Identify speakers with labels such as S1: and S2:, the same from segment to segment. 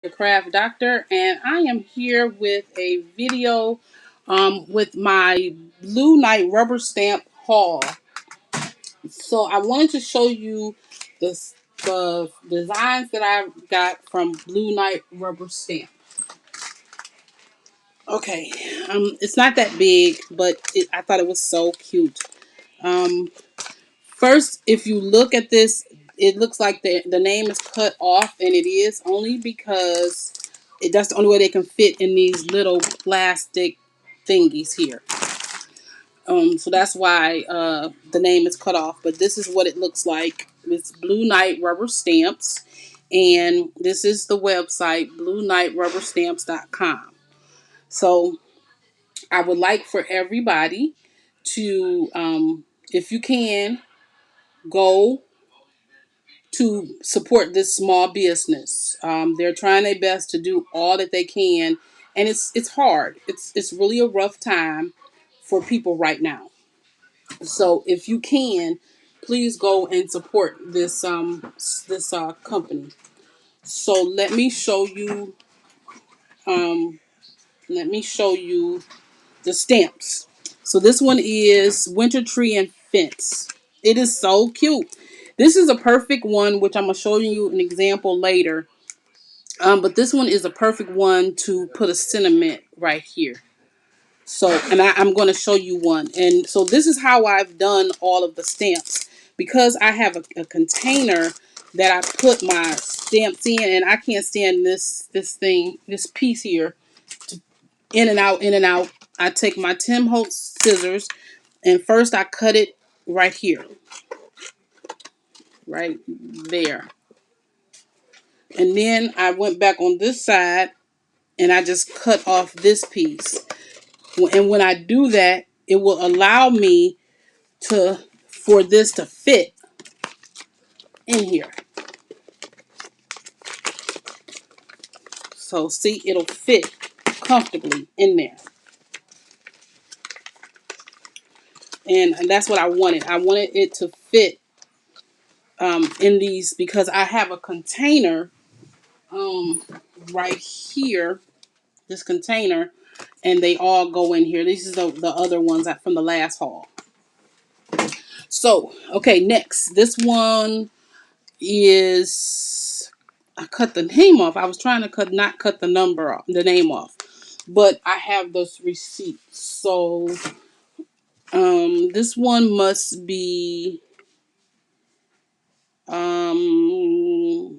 S1: The Craft Doctor, and I am here with a video with my Blue Knight rubber stamp haul. So I wanted to show you the designs that I got from Blue Knight rubber stamp. Okay, it's not that big, but I thought it was so cute. Um, First, if you look at this, it looks like the name is cut off, and it is only because that's the only way they can fit in these little plastic thingies here. So that's why the name is cut off. But this is what it looks like. It's Blue Knight rubber stamps, and this is the website BlueKnightRubberStamps.com. So I would like for everybody to, if you can, go to support this small business. They're trying their best to do all that they can, and it's hard. It's really a rough time for people right now. So if you can, please go and support this company. So um, let me show you the stamps. So this one is Winter Tree and Fence. It is so cute. This is a perfect one, which I'm going to show you an example later. But this one is a perfect one to put a sentiment right here. So, and I'm going to show you one. And so this is how I've done all of the stamps. Because I have a container that I put my stamps in, and I can't stand this piece here, in and out, in and out. I take my Tim Holtz scissors, and first I cut it right here, right there. And then I went back on this side, and I just cut off this piece. And when I do that, it will allow me for this to fit in here. So see, it'll fit comfortably in there. And that's what I wanted. I wanted it to fit in these because I have a container right here, this container, and they all go in here. These are the other ones from the last haul. So, okay, next. This one is, I cut the name off. I was trying to not cut the name off. But I have those receipts. So, this one must be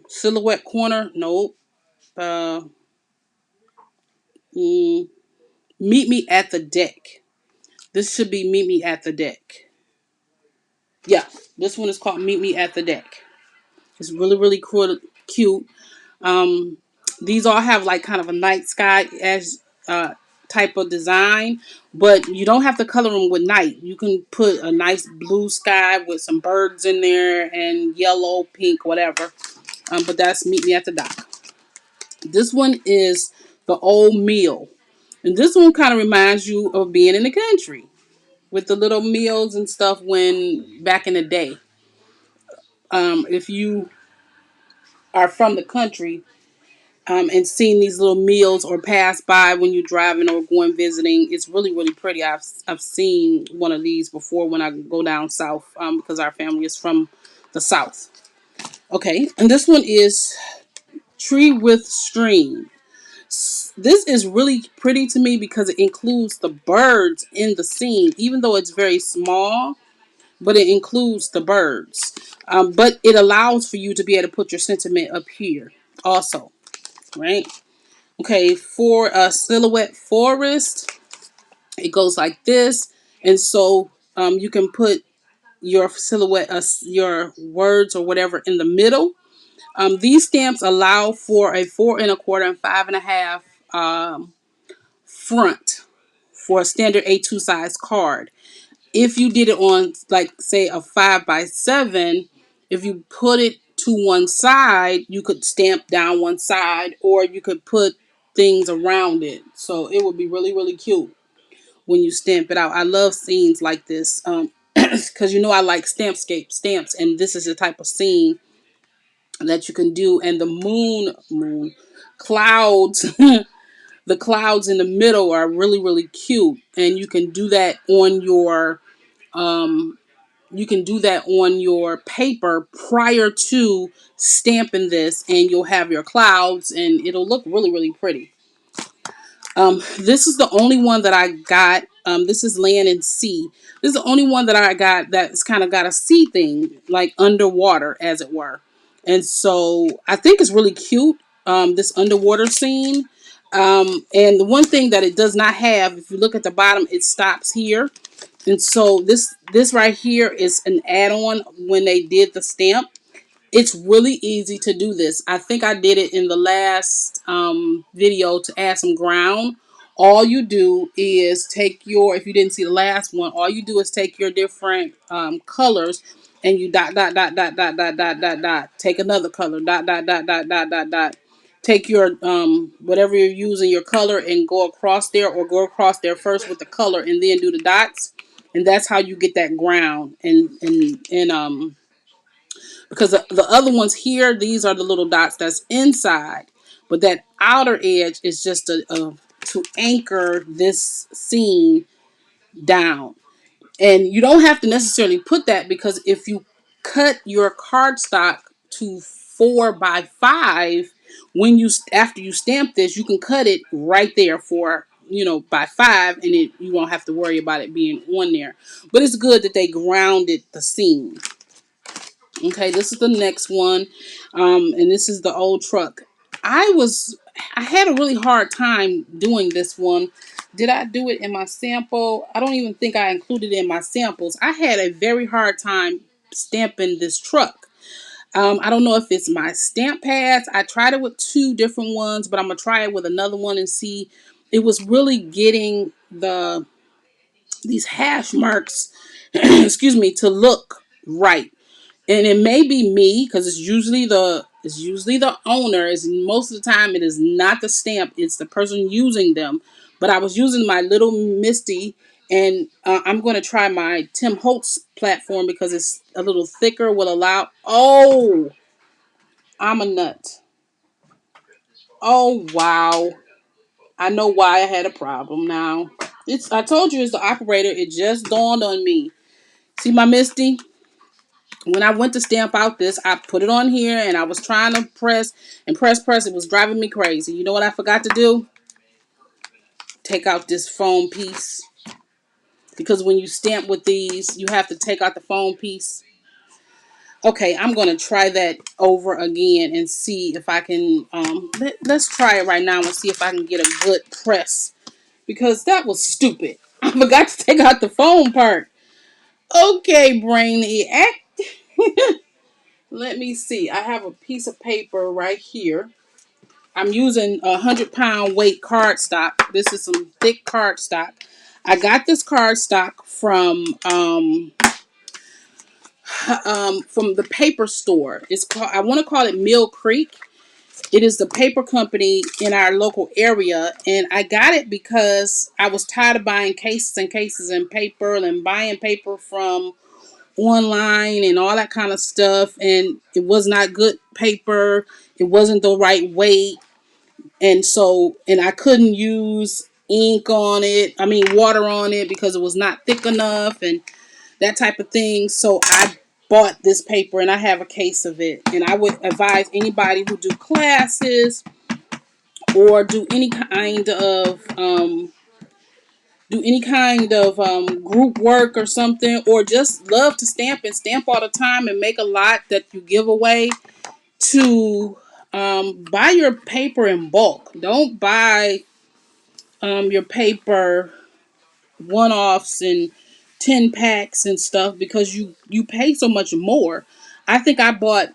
S1: Silhouette Corner. Nope. Uh, Meet Me at the Deck. This should be Meet Me at the Deck. Yeah, this one is called Meet Me at the Deck. It's really, really cool, cute. Um, these all have like kind of a night sky as type of design, but you don't have to color them with night. You can put a nice blue sky with some birds in there and yellow, pink, whatever. But that's Meet Me at the Dock. This one is the Old Meal. And this one kind of reminds you of being in the country with the little meals and stuff when back in the day. If you are from the country, and seeing these little meals or pass by when you're driving or going visiting, it's really, really pretty. I've seen one of these before when I go down south, because our family is from the south. Okay, and this one is Tree with Stream. This is really pretty to me because it includes the birds in the scene, even though it's very small, but it includes the birds. But it allows for you to be able to put your sentiment up here also, right? Okay, for a Silhouette Forest, it goes like this. And so you can put your silhouette, your words or whatever in the middle. These stamps allow for a 4 1/4 and 5 1/2 front for a standard A2 size card. If you did it on, like, say, a 5x7, if you put it to one side, you could stamp down one side, or you could put things around it. So it would be really, really cute when you stamp it out. I love scenes like this because I like stamps, and this is the type of scene that you can do. And the moon clouds, the clouds in the middle are really, really cute. And you can do that on your, um, you can do that on your paper prior to stamping this, and you'll have your clouds and it'll look really, really pretty. This is the only one that I got. This is Land and Sea. This is the only one that I got that's kind of got a sea thing, like underwater, as it were. And so I think it's really cute, this underwater scene. And the one thing that it does not have, if you look at the bottom, it stops here. And so this right here is an add-on when they did the stamp. It's really easy to do this. I think I did it in the last video to add some ground. All you do is take your, if you didn't see the last one, all you do is take your different colors and you dot, dot, dot, dot, dot, dot, dot, dot, dot. Take another color, dot, dot, dot, dot, dot, dot, dot. Take your, whatever you're using, your color, and go across there, or go across there first with the color and then do the dots. And that's how you get that ground. And because the other ones here, these are the little dots that's inside, but that outer edge is just a to anchor this scene down. And you don't have to necessarily put that, because if you cut your cardstock to 4 by 5, when you, after you stamp this, you can cut it right there for, you know, by 5, and you won't have to worry about it being on there. But it's good that they grounded the scene. Okay, this is the next one. And this is the old truck. I had a really hard time doing this one. Did I do it in my sample? I don't even think I included it in my samples. I had a very hard time stamping this truck. I don't know if it's my stamp pads. I tried it with 2 different ones, but I'm going to try it with another one and see. It was really getting these hash marks, excuse me, to look right. And it may be me, because it's usually the owner. Is most of the time it is not the stamp, it's the person using them. But I was using my little Misty, and I'm going to try my Tim Holtz platform because it's a little thicker. Will allow. Oh, I'm a nut. Oh wow, I know why I had a problem now. I told you it's the operator. It just dawned on me. See my Misty? When I went to stamp out this, I put it on here and I was trying to press and press. It was driving me crazy. You know what I forgot to do? Take out this foam piece. Because when you stamp with these, you have to take out the foam piece. Okay, I'm going to try that over again and see if I can, let's try it right now and see if I can get a good press. Because that was stupid. I forgot to take out the foam part. Okay, brain, act. Let me see. I have a piece of paper right here. I'm using 100-pound weight cardstock. This is some thick cardstock. I got this cardstock from the paper store. It's called, I want to call it Mill Creek. It is the paper company in our local area, and I got it because I was tired of buying cases and cases and paper and buying paper from online and all that kind of stuff, and it was not good paper. It wasn't the right weight. And I couldn't use ink on it. I mean, water on it, because it was not thick enough and that type of thing. So I bought this paper and I have a case of it. And I would advise anybody who do classes or do any kind of group work or something, or just love to stamp and stamp all the time and make a lot that you give away, to buy your paper in bulk. Don't buy your paper one-offs and 10 packs and stuff, because you pay so much more. I think I bought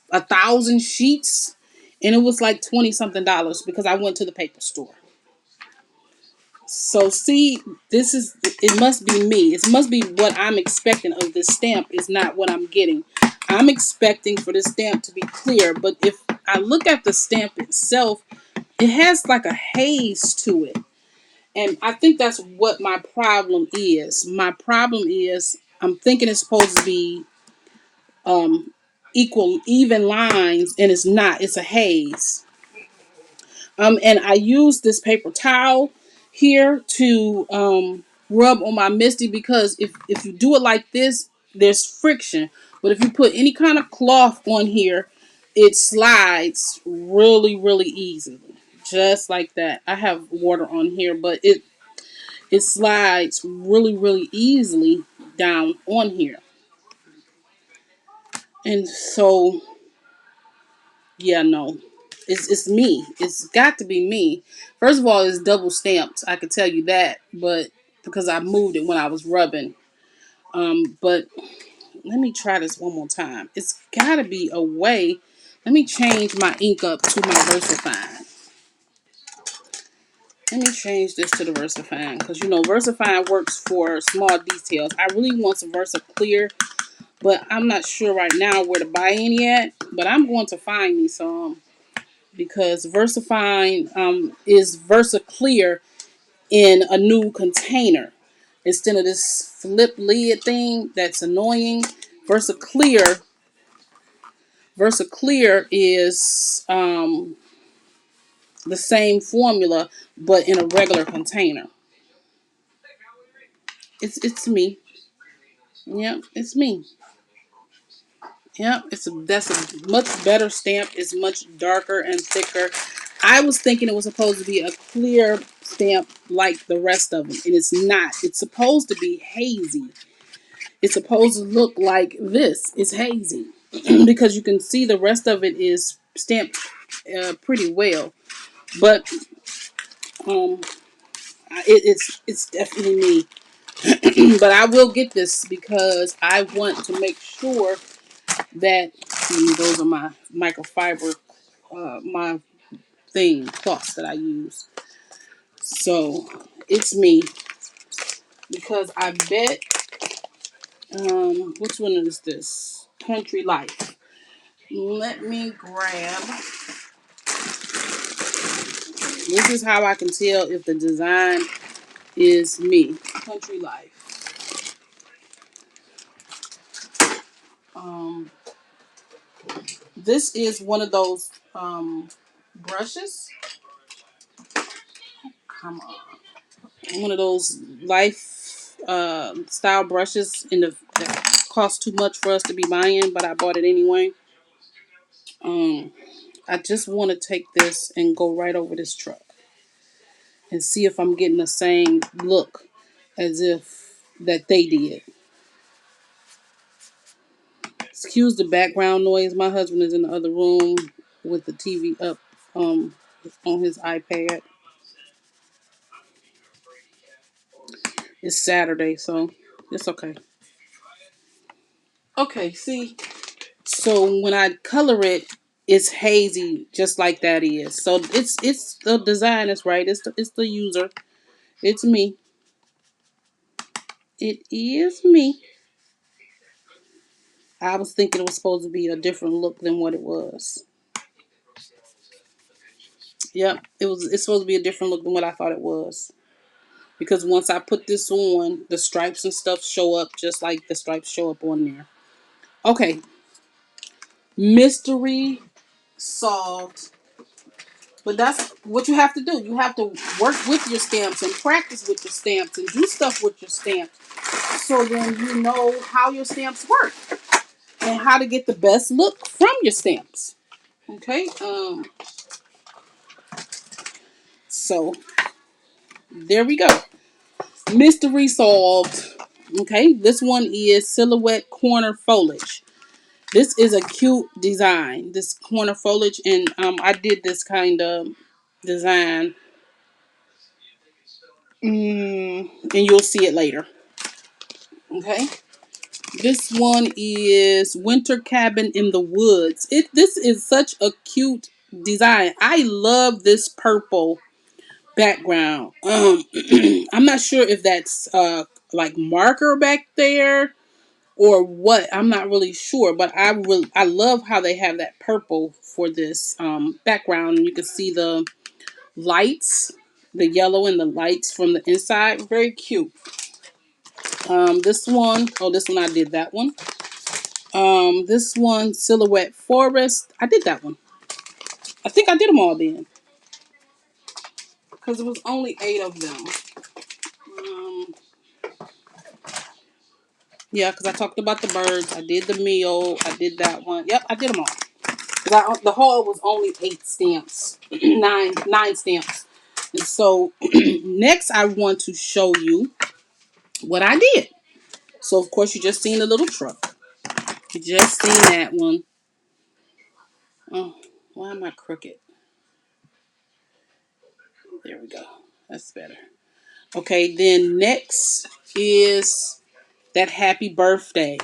S1: 1,000 sheets and it was like 20 something dollars because I went to the paper store. So see, it must be me. It must be what I'm expecting of this stamp is not what I'm getting. I'm expecting for this stamp to be clear, but if I look at the stamp itself, it has like a haze to it. And I think that's what my problem is. My problem is I'm thinking it's supposed to be equal, even lines, and it's not. It's a haze. And I use this paper towel here to rub on my Misty, because if you do it like this, there's friction. But if you put any kind of cloth on here, it slides really, really easily. Just like that. I have water on here, but it slides really, really easily down on here. And so, yeah, no. It's me. It's got to be me. First of all, it's double stamped. I could tell you that, but because I moved it when I was rubbing. But let me try this one more time. It's got to be a way. Let me change my ink up to my VersaFine. Let me change this to the VersaFine, because you know VersaFine works for small details. I really want some Versa Clear, but I'm not sure right now where to buy any at. But I'm going to find me some, because VersaFine is Versa Clear in a new container instead of this flip lid thing that's annoying. Versa Clear, Versa Clear is the same formula but in a regular container. It's me. Yep, it's me. Yep, that's a much better stamp. It's much darker and thicker. I was thinking it was supposed to be a clear stamp like the rest of them, and it's not. It's supposed to be hazy. It's supposed to look like this. It's hazy because you can see the rest of it is stamped pretty well. But um, it's definitely me. But I will get this because I want to make sure that those are my microfiber, my cloths that I use. So it's me, because I bet, which one is this? Country Life. Let me grab. This is how I can tell if the design is me. Country Life. Um, this is one of those brushes. Come on. One of those life style brushes that cost too much for us to be buying, but I bought it anyway. I just want to take this and go right over this truck and see if I'm getting the same look as if that they did. Excuse the background noise. My husband is in the other room with the TV up on his iPad. It's Saturday, so it's okay. Okay, see, so when I color it, it's hazy, just like that is. So it's the design is right. It's the user. It's me. It is me. I was thinking it was supposed to be a different look than what it was. Yep, it's supposed to be a different look than what I thought it was. Because once I put this on, the stripes and stuff show up just like the stripes show up on there. Okay. Mystery solved. But that's what you have to do. You have to work with your stamps and practice with your stamps and do stuff with your stamps. So then you know how your stamps work and how to get the best look from your stamps. Okay. So there we go. Mystery solved. Okay. This one is silhouette corner foliage. This is a cute design. This corner foliage, and I did this kind of design. And you'll see it later. Okay. This one is Winter Cabin in the Woods. This is such a cute design. I love this purple background. I'm not sure if that's like marker back there or what. I'm not really sure, but I love how they have that purple for this background. You can see the lights, the yellow and the lights from the inside. Very cute. This one, this one I did that one. This one, Silhouette Forest. I did that one. I think I did them all then. because it was only 8 of them. Um, yeah, because I talked about the birds. I did the meal. I did that one. Yep, I did them all. The haul was only 8 stamps, nine stamps. And so next I want to show you what I did. So of course you just seen the little truck. You just seen that one. Oh, why am I crooked? There we go. That's better. Okay, then next is that happy birthday.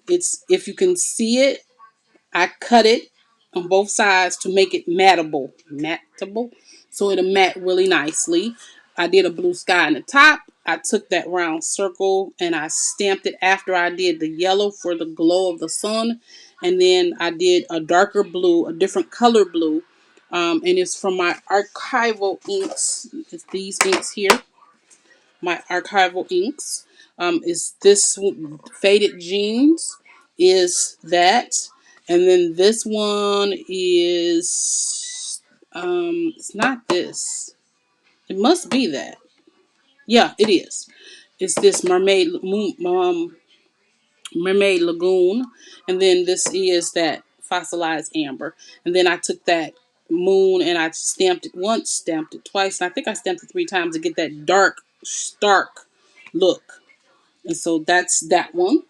S1: It's, if you can see it, I cut it on both sides to make it mattable, so it'll matte really nicely. I did a blue sky in the top. I took that round circle and I stamped it after I did the yellow for the glow of the sun, and then I did a darker blue, a different color blue, and it's from my archival inks. It's these inks here, my archival inks. Is this faded jeans? Is that, and then this one is it's not this. It must be that. Yeah, it is. It's this mermaid lagoon, and then this is that fossilized amber, and then I took that moon and I stamped it once, stamped it twice, and I think I stamped it 3 times to get that dark, stark look. And so that's that one.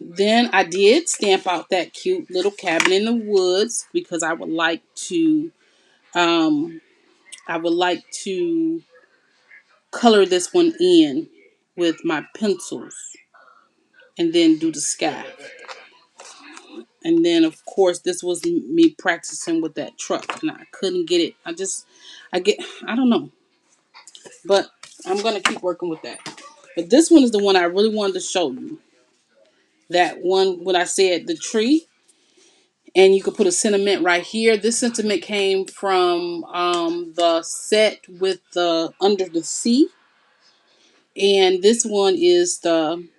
S1: Then I did stamp out that cute little cabin in the woods because um I would like to color this one in with my pencils and then do the sky. And then of course this was me practicing with that truck and I couldn't get it. I don't know. But I'm gonna keep working with that. But this one is the one I really wanted to show you. That one when I said the tree. And you could put a sentiment right here. This sentiment came from the set with the Under the Sea. And this one is can't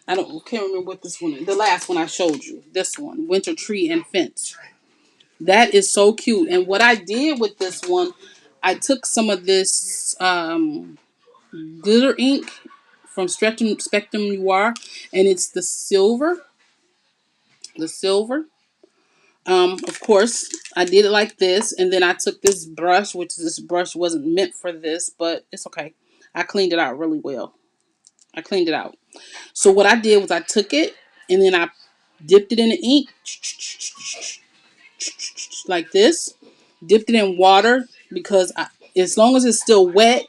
S1: remember what this one is. The last one I showed you. This one, Winter Tree and Fence. That is so cute. And what I did with this one, I took some of this glitter ink from Spectrum Noir. And it's the silver. The silver. Of course, I did it like this, and then I took this brush, which this brush wasn't meant for this, but it's okay. I cleaned it out really well. I cleaned it out. So what I did was I took it, and then I dipped it in the ink, like this. Dipped it in water, because as long as it's still wet,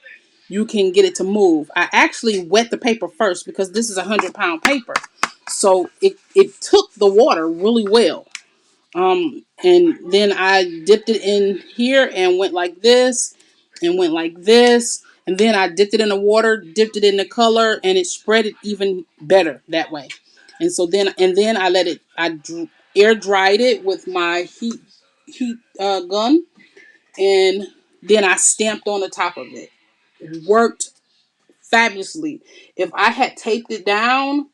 S1: you can get it to move. I actually wet the paper first, because this is 100-pound paper. So it took the water really well. And then I dipped it in here and went like this and went like this. And then I dipped it in the water, dipped it in the color, and it spread it even better that way. And so then I let it, air dried it with my heat gun. And then I stamped on the top of it. It worked fabulously. If I had taped it down,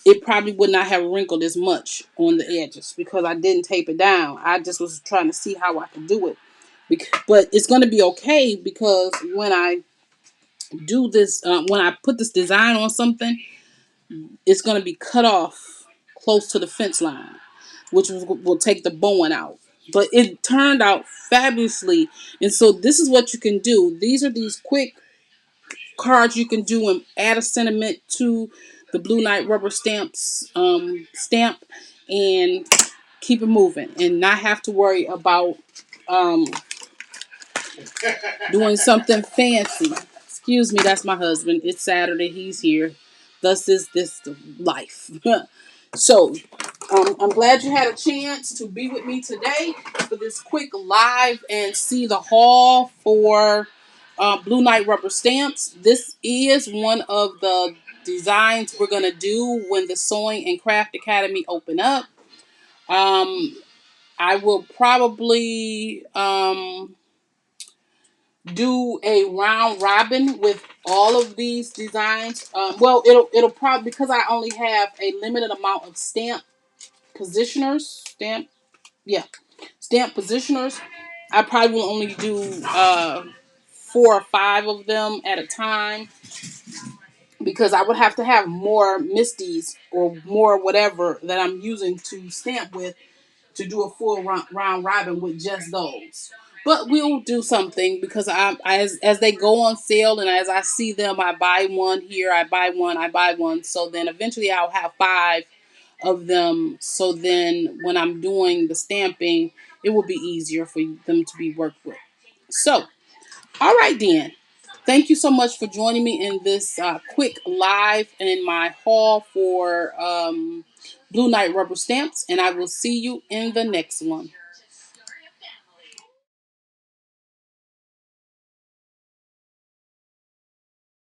S1: it probably would not have wrinkled as much on the edges because I didn't tape it down. I just was trying to see how I could do it. But it's going to be okay, because when I do this, when I put this design on something, it's going to be cut off close to the fence line, which will take the bowing out. But it turned out fabulously. And so this is what you can do. These are these quick cards you can do and add a sentiment to the Blue Night rubber stamp, and keep it moving and not have to worry about um, doing something fancy. Excuse me, that's my husband. It's Saturday. He's here. Thus is this life. So, I'm glad you had a chance to be with me today for this quick live and see the haul for Blue Night rubber stamps. This is one of the designs we're going to do when the Sewing and Craft Academy open up. I will probably do a round robin with all of these designs. Well, it'll probably, because I only have a limited amount of stamp positioners. Stamp positioners. I probably will only do 4 or 5 of them at a time, because I would have to have more Misties or more whatever that I'm using to stamp with to do a full round robin with just those. But we'll do something, because as they go on sale and as I see them, I buy one here, I buy one, I buy one. So then eventually I'll have 5 of them. So then when I'm doing the stamping, it will be easier for them to be worked with. So, all right then. Thank you so much for joining me in this quick live in my haul for Blue Knight rubber stamps, and I will see you in the next one.